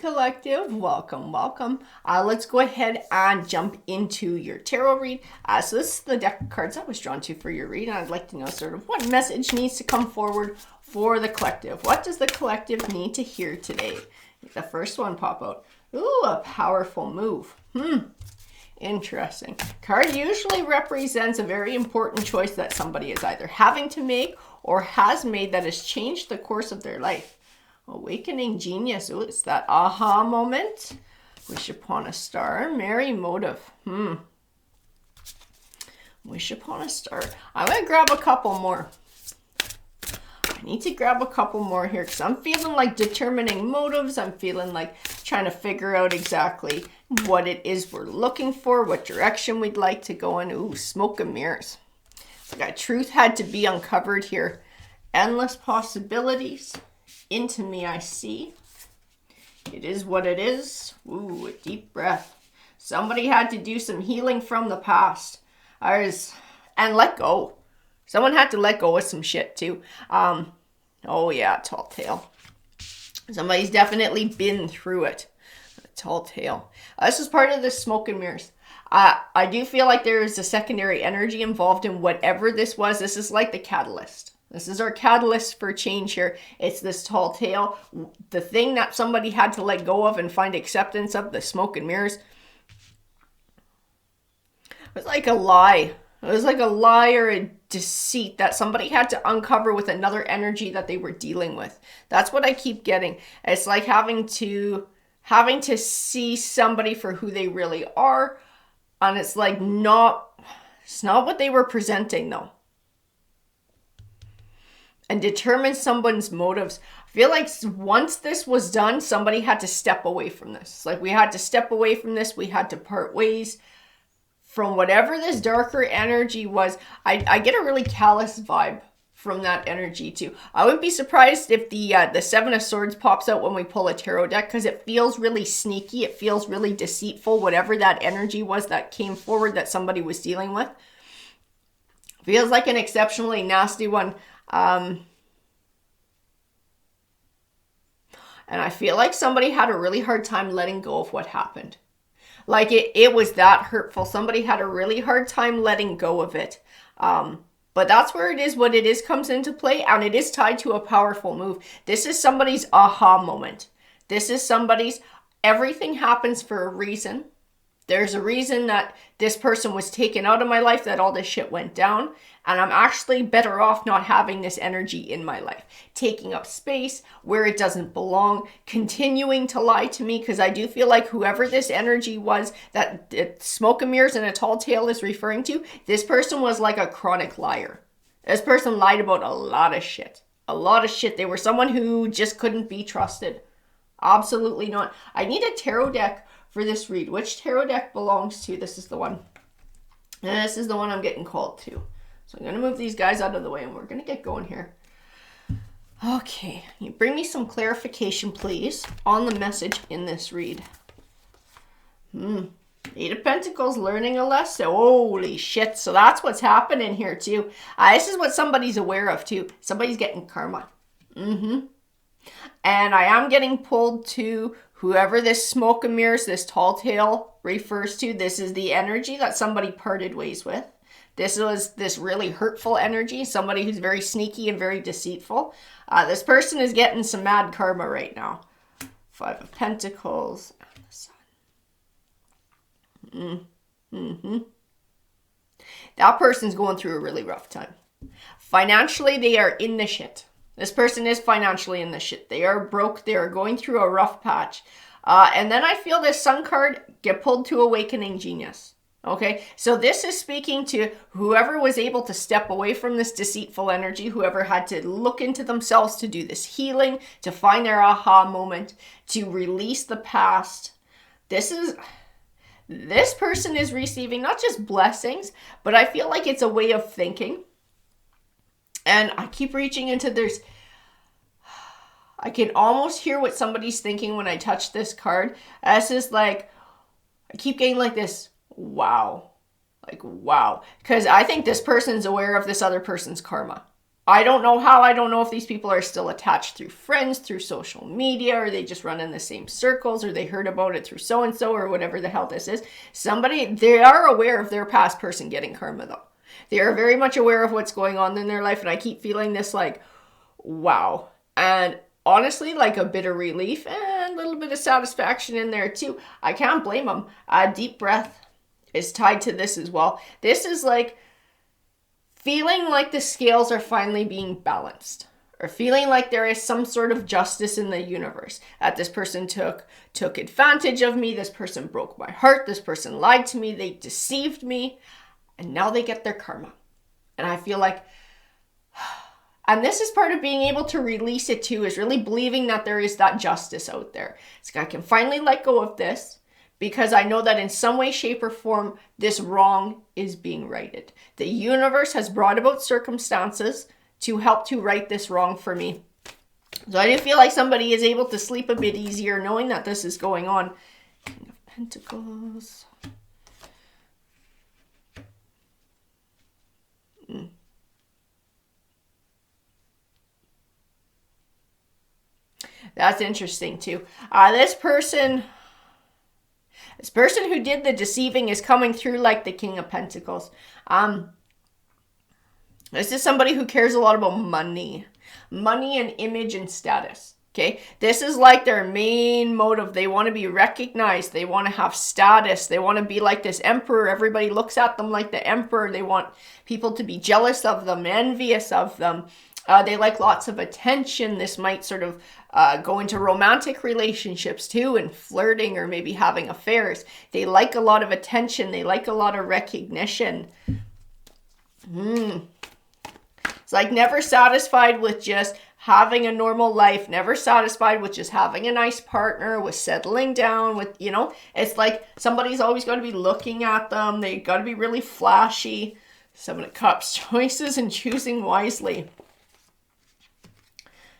Collective, welcome. Let's go ahead and jump into your tarot read. So this is the deck of cards I was drawn to for your read, and I'd like to know sort of what message needs to come forward for the collective. What does the collective need to hear today? The first one pop out. Ooh, a powerful move. Interesting. Card usually represents a very important choice that somebody is either having to make or has made that has changed the course of their life. Awakening genius. Ooh, it's that aha moment. Wish upon a star. Merry motive. Wish upon a star. I'm going to grab a couple more. I need to grab a couple more here because I'm feeling like determining motives. I'm feeling like trying to figure out exactly what it is we're looking for, what direction we'd like to go in. Ooh, smoke and mirrors. Like truth had to be uncovered here. Endless possibilities. Into me I see. It is what it is. Ooh, a deep breath. Somebody had to do some healing from the past. And let go. Someone had to let go of some shit too. Oh yeah, tall tale. Somebody's definitely been through it. A tall tale. This is part of the smoke and mirrors. I do feel like there is a secondary energy involved in whatever this was. This is like the catalyst. This is our catalyst for change here. It's this tall tale. The thing that somebody had to let go of and find acceptance of, the smoke and mirrors. It was like a lie. It was like a lie or a deceit that somebody had to uncover with another energy that they were dealing with. That's what I keep getting. It's like having to see somebody for who they really are. And it's like it's not what they were presenting though. And determine someone's motives. I feel like once this was done, somebody had to step away from this. Like we had to step away from this. We had to part ways from whatever this darker energy was. I get a really callous vibe from that energy too. I wouldn't be surprised if the Seven of Swords pops out when we pull a tarot deck because it feels really sneaky. It feels really deceitful. Whatever that energy was that came forward that somebody was dealing with. Feels like an exceptionally nasty one. And I feel like somebody had a really hard time letting go of what happened. Like it was that hurtful. Somebody had a really hard time letting go of it. But that's where it is, what it is comes into play. And it is tied to a powerful move. This is somebody's aha moment. This is somebody's, everything happens for a reason. There's a reason that this person was taken out of my life, that all this shit went down. And I'm actually better off not having this energy in my life. Taking up space where it doesn't belong. Continuing to lie to me. Because I do feel like whoever this energy was that smoke and mirrors and a tall tale is referring to, this person was like a chronic liar. This person lied about a lot of shit. A lot of shit. They were someone who just couldn't be trusted. Absolutely not. I need a tarot deck for this read. Which tarot deck belongs to? This is the one. And this is the one I'm getting called to. So I'm going to move these guys out of the way and we're going to get going here. Okay. Can you bring me some clarification, please, on the message in this read? Eight of Pentacles, learning a lesson. Holy shit. So that's what's happening here too. This is what somebody's aware of too. Somebody's getting karma. And I am getting pulled to whoever this smoke and mirrors, this tall tale refers to. This is the energy that somebody parted ways with. This was this really hurtful energy, somebody who's very sneaky and very deceitful. This person is getting some mad karma right now. Five of Pentacles and the Sun. That person's going through a really rough time. Financially, they are in the shit. This person is financially in the shit. They are broke. They are going through a rough patch. And then I feel this Sun card get pulled to Awakening Genius. Okay, so this is speaking to whoever was able to step away from this deceitful energy, whoever had to look into themselves to do this healing, to find their aha moment, to release the past. This person is receiving not just blessings, but I feel like it's a way of thinking. And I keep reaching into I can almost hear what somebody's thinking when I touch this card. This is like, I keep getting like this, wow. Like, wow. Because I think this person's aware of this other person's karma. I don't know how. I don't know if these people are still attached through friends, through social media, or they just run in the same circles, or they heard about it through so-and-so, or whatever the hell this is. They are aware of their past person getting karma, though. They are very much aware of what's going on in their life, and I keep feeling this, like, wow. And honestly, like a bit of relief and a little bit of satisfaction in there, too. I can't blame them. A deep breath is tied to this as well. This is like feeling like the scales are finally being balanced, or feeling like there is some sort of justice in the universe. That this person took advantage of me, this person broke my heart, this person lied to me, they deceived me, and now they get their karma. And I feel like, and this is part of being able to release it too, is really believing that there is that justice out there. It's like I can finally let go of this, because I know that in some way, shape, or form, this wrong is being righted. The universe has brought about circumstances to help to right this wrong for me. So I do feel like somebody is able to sleep a bit easier knowing that this is going on. King of Pentacles. That's interesting too. This person who did the deceiving is coming through like the King of Pentacles. This is somebody who cares a lot about money and image and status. Okay, this is like their main motive. They want to be recognized. They want to have status. They want to be like this emperor. Everybody looks at them like the emperor. They want people to be jealous of them, envious of them. They like lots of attention. This might sort of go into romantic relationships too, and flirting, or maybe having affairs. They like a lot of attention. They like a lot of recognition. It's like never satisfied with just having a normal life, never satisfied with just having a nice partner, with settling down, with, you know, it's like somebody's always got to be looking at them. They got to be really flashy. Seven of Cups, choices and choosing wisely.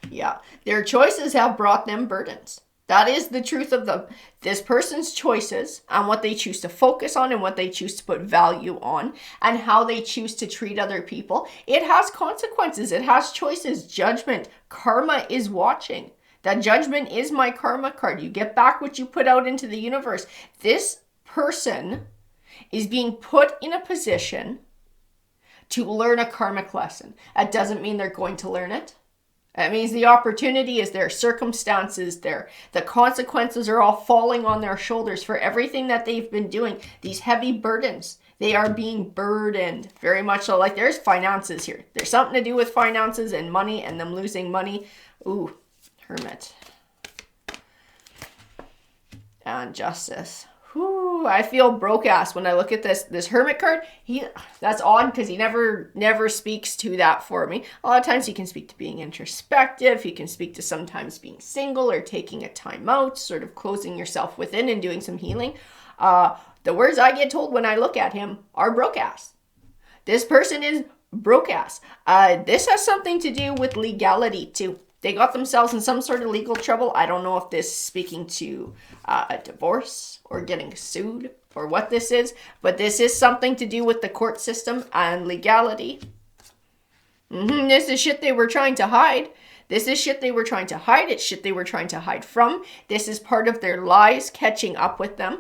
Yeah, their choices have brought them burdens. That is the truth of this person's choices, and what they choose to focus on, and what they choose to put value on, and how they choose to treat other people. It has consequences. It has choices. Judgment. Karma is watching. That Judgment is my karma card. You get back what you put out into the universe. This person is being put in a position to learn a karmic lesson. That doesn't mean they're going to learn it. That means the opportunity is there, circumstances there. The consequences are all falling on their shoulders for everything that they've been doing. These heavy burdens, they are being burdened very much so. Like there's finances here. There's something to do with finances and money and them losing money. Ooh, Hermit. And Justice. Whew, I feel broke ass when I look at this Hermit card. That's odd because he never speaks to that for me. A lot of times he can speak to being introspective. He can speak to sometimes being single or taking a time out, sort of closing yourself within and doing some healing. The words I get told when I look at him are broke ass. This person is broke ass. This has something to do with legality too. They got themselves in some sort of legal trouble. I don't know if this is speaking to a divorce or getting sued or what this is, but this is something to do with the court system and legality. This is shit they were trying to hide. This is shit they were trying to hide. It's shit they were trying to hide from. This is part of their lies catching up with them.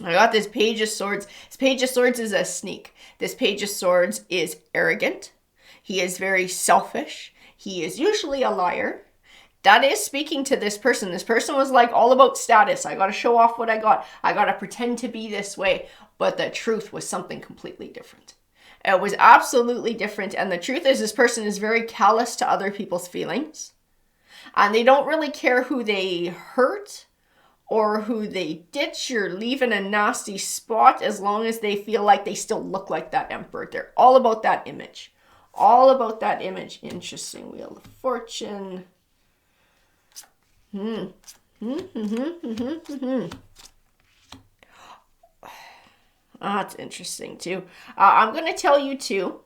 I got this Page of Swords. This Page of Swords is a sneak. This Page of Swords is arrogant. He is very selfish. He is usually a liar. That is speaking to this person. This person was like all about status. I got to show off what I got. I got to pretend to be this way. But the truth was something completely different. It was absolutely different. And the truth is this person is very callous to other people's feelings. And they don't really care who they hurt or who they ditch or leave in a nasty spot, as long as they feel like they still look like that emperor. They're all about that image. All about that image. Interesting. Wheel of Fortune. That's interesting too. I'm going to tell you too,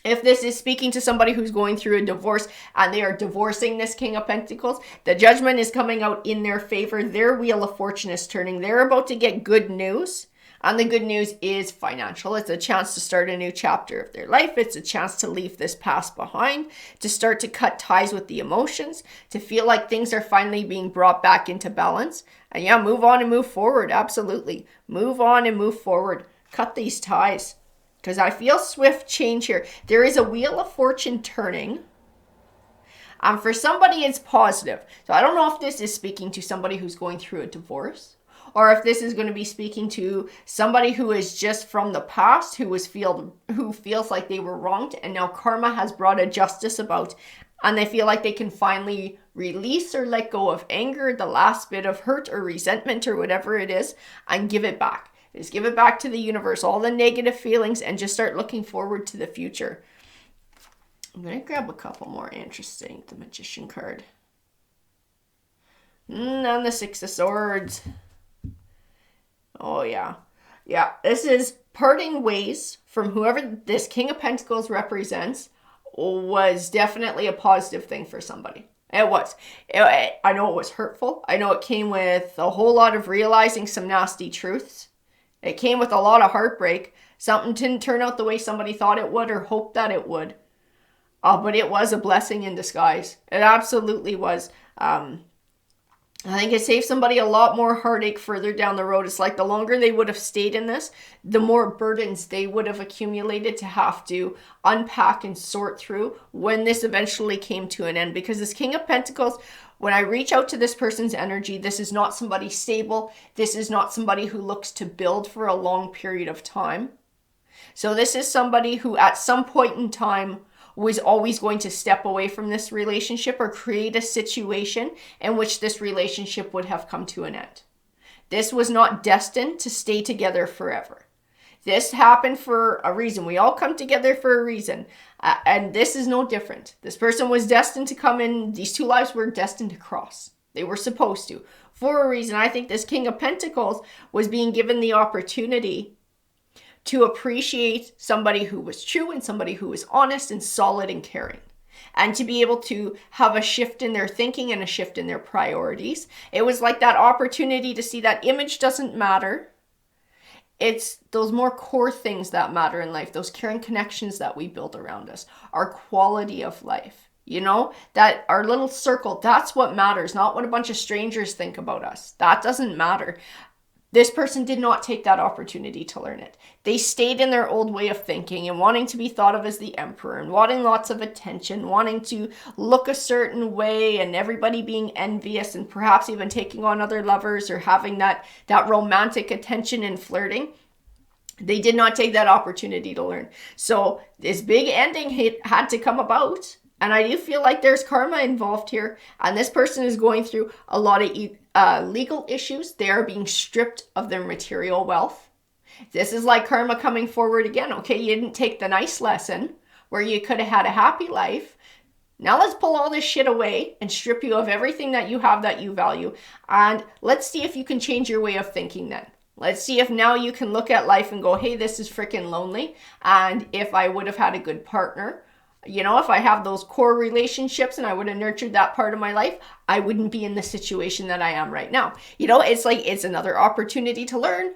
if this is speaking to somebody who's going through a divorce and they are divorcing this King of Pentacles, the Judgment is coming out in their favor. Their Wheel of Fortune is turning. They're about to get good news. And the good news is financial. It's a chance to start a new chapter of their life. It's a chance to leave this past behind, to start to cut ties with the emotions, to feel like things are finally being brought back into balance. And yeah, move on and move forward. Absolutely. Move on and move forward. Cut these ties. Because I feel swift change here. There is a wheel of fortune turning. And for somebody, it's positive. So I don't know if this is speaking to somebody who's going through a divorce, or if this is going to be speaking to somebody who is just from the past, who feels like they were wronged, and now karma has brought a justice about, and they feel like they can finally release or let go of anger, the last bit of hurt or resentment or whatever it is, and give it back. Just give it back to the universe, all the negative feelings, and just start looking forward to the future. I'm going to grab a couple more. Interesting. The Magician card. And the Six of Swords. Oh, yeah. Yeah, this is parting ways from whoever this King of Pentacles represents was definitely a positive thing for somebody. It was. I know it was hurtful. I know it came with a whole lot of realizing some nasty truths. It came with a lot of heartbreak. Something didn't turn out the way somebody thought it would or hoped that it would. But it was a blessing in disguise. It absolutely was. I think it saved somebody a lot more heartache further down the road. It's like the longer they would have stayed in this, the more burdens they would have accumulated to have to unpack and sort through when this eventually came to an end. Because this King of Pentacles, when I reach out to this person's energy, this is not somebody stable. This is not somebody who looks to build for a long period of time. So this is somebody who at some point in time was always going to step away from this relationship or create a situation in which this relationship would have come to an end. This was not destined to stay together forever. This happened for a reason. We all come together for a reason. And this is no different. This person was destined to come in. These two lives were destined to cross. They were supposed to. For a reason. I think this King of Pentacles was being given the opportunity to appreciate somebody who was true and somebody who was honest and solid and caring. And to be able to have a shift in their thinking and a shift in their priorities. It was like that opportunity to see that image doesn't matter. It's those more core things that matter in life, those caring connections that we build around us, our quality of life. You know, that our little circle, that's what matters, not what a bunch of strangers think about us. That doesn't matter. This person did not take that opportunity to learn it. They stayed in their old way of thinking and wanting to be thought of as the emperor and wanting lots of attention, wanting to look a certain way and everybody being envious and perhaps even taking on other lovers or having that romantic attention and flirting. They did not take that opportunity to learn. So this big ending had to come about. And I do feel like there's karma involved here. And this person is going through a lot of legal issues. They are being stripped of their material wealth. This is like karma coming forward again. Okay, you didn't take the nice lesson where you could have had a happy life. Now let's pull all this shit away and strip you of everything that you have that you value. And let's see if you can change your way of thinking then. Let's see if now you can look at life and go, hey, this is freaking lonely. And if I would have had a good partner, you know, if I have those core relationships and I would have nurtured that part of my life, I wouldn't be in the situation that I am right now. You know, it's like, it's another opportunity to learn,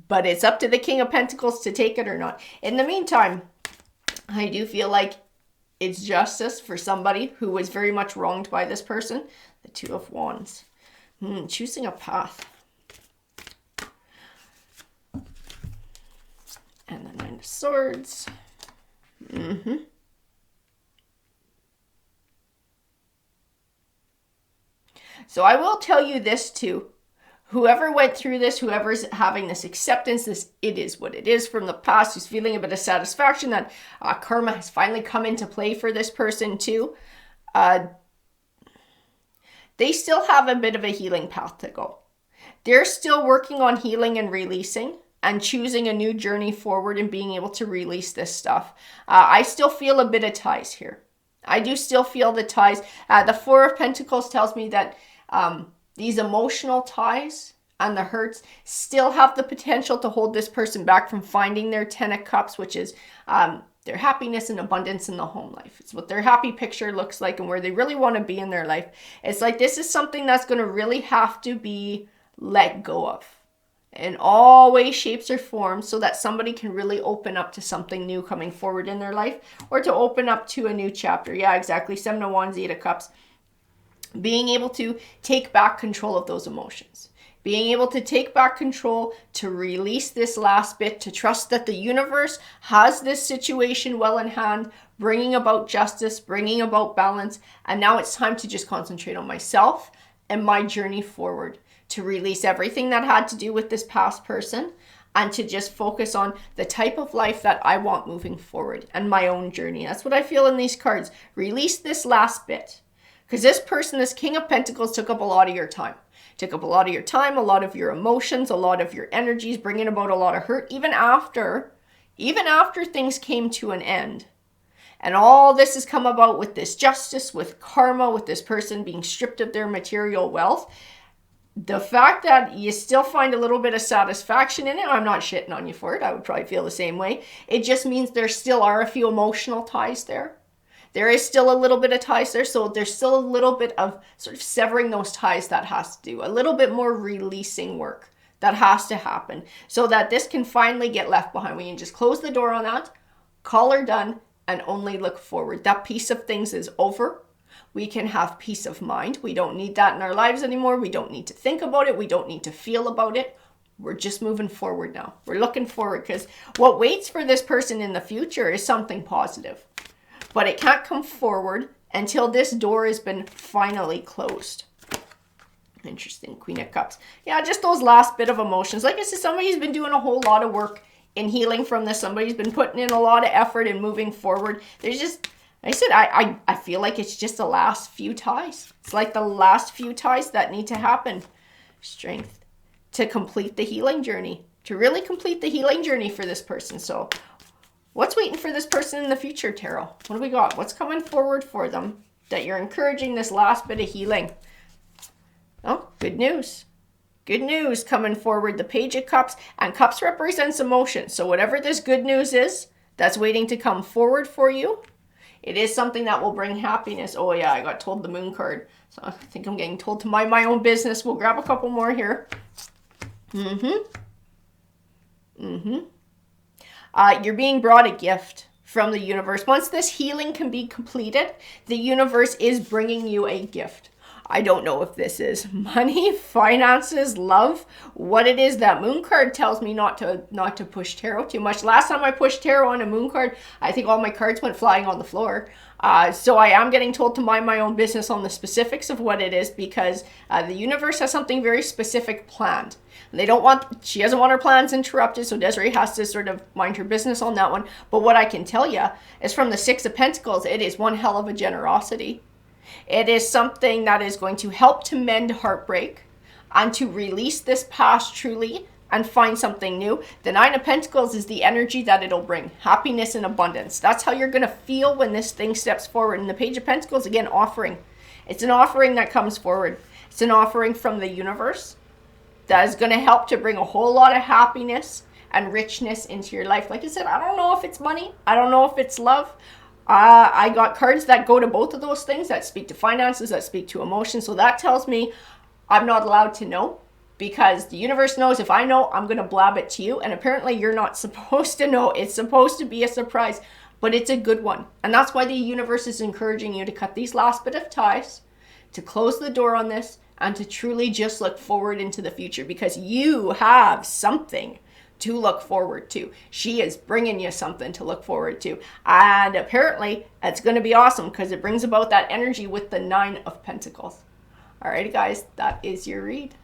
but it's up to the King of Pentacles to take it or not. In the meantime, I do feel like it's justice for somebody who was very much wronged by this person. The Two of Wands. Choosing a path. And the Nine of Swords. So I will tell you this too. Whoever went through this, whoever's having this acceptance, this it is what it is from the past, who's feeling a bit of satisfaction that karma has finally come into play for this person too, they still have a bit of a healing path to go. They're still working on healing and releasing and choosing a new journey forward and being able to release this stuff. I still feel a bit of ties here. I do still feel the ties. The Four of Pentacles tells me that these emotional ties and the hurts still have the potential to hold this person back from finding their 10 of Cups, which is their happiness and abundance in the home life. It's what their happy picture looks like and where they really want to be in their life. It's like this is something that's going to really have to be let go of. in all ways, shapes, or forms, so that somebody can really open up to something new coming forward in their life, or to open up to a new chapter. Yeah, exactly. 7 of Wands, 8 of Cups. Being able to take back control of those emotions. Being able to take back control, to release this last bit, to trust that the universe has this situation well in hand, bringing about justice, bringing about balance. And now it's time to just concentrate on myself and my journey forward, to release everything that had to do with this past person, and to just focus on the type of life that I want moving forward and my own journey. That's what I feel in these cards. Release this last bit. Because this person, this King of Pentacles, took up a lot of your time. Took up a lot of your time, a lot of your emotions, a lot of your energies, bringing about a lot of hurt, even after things came to an end. And all this has come about with this justice, with karma, with this person being stripped of their material wealth. The fact that you still find a little bit of satisfaction in it, I'm not shitting on you for it. I would probably feel the same way. It just means there still are a few emotional ties there. There is still a little bit of ties there, so there's still a little bit of sort of severing those ties that has to do. A little bit more releasing work that has to happen, so that this can finally get left behind. We can just close the door on that, call her done, and only look forward. That piece of things is over. We can have peace of mind. We don't need that in our lives anymore. We don't need to think about it. We don't need to feel about it. We're just moving forward now. We're looking forward, because what waits for this person in the future is something positive. But it can't come forward until this door has been finally closed. Interesting. Queen of Cups. Yeah, just those last bit of emotions. Like I said, somebody's been doing a whole lot of work in healing from this. Somebody's been putting in a lot of effort in moving forward. There's just, like I said, I feel like it's just the last few ties. It's like the last few ties that need to happen. Strength. To complete the healing journey. To really complete the healing journey for this person. So what's waiting for this person in the future, Tarot? What do we got? What's coming forward for them that you're encouraging this last bit of healing? Oh, good news. Good news coming forward. The Page of Cups. And Cups represents emotion. So whatever this good news is that's waiting to come forward for you, it is something that will bring happiness. Oh yeah, I got told the Moon card. So I think I'm getting told to mind my own business. We'll grab a couple more here. You're being brought a gift from the universe. Once this healing can be completed, the universe is bringing you a gift. I don't know if this is money, finances, love, what it is. That Moon card tells me not to push tarot too much. Last time I pushed tarot on a Moon card, I think all my cards went flying on the floor. So I am getting told to mind my own business on the specifics of what it is, because the universe has something very specific planned. She doesn't want her plans interrupted, so Desiree has to sort of mind her business on that one. But what I can tell you is, from the Six of Pentacles, it is one hell of a generosity. It is something that is going to help to mend heartbreak and to release this past truly and find something new. The Nine of Pentacles is the energy that it'll bring. Happiness and abundance. That's how you're going to feel when this thing steps forward. And the Page of Pentacles, again, offering. It's an offering that comes forward. It's an offering from the universe that is going to help to bring a whole lot of happiness and richness into your life. Like I said, I don't know if it's money. I don't know if it's love. I got cards that go to both of those things, that speak to finances, that speak to emotions. So that tells me I'm not allowed to know, because the universe knows if I know, I'm going to blab it to you. And apparently you're not supposed to know. It's supposed to be a surprise, but it's a good one. And that's why the universe is encouraging you to cut these last bit of ties, to close the door on this, and to truly just look forward into the future, because you have something to look forward to. She is bringing you something to look forward to. And apparently it's going to be awesome, because it brings about that energy with the Nine of Pentacles. All right, guys, that is your read.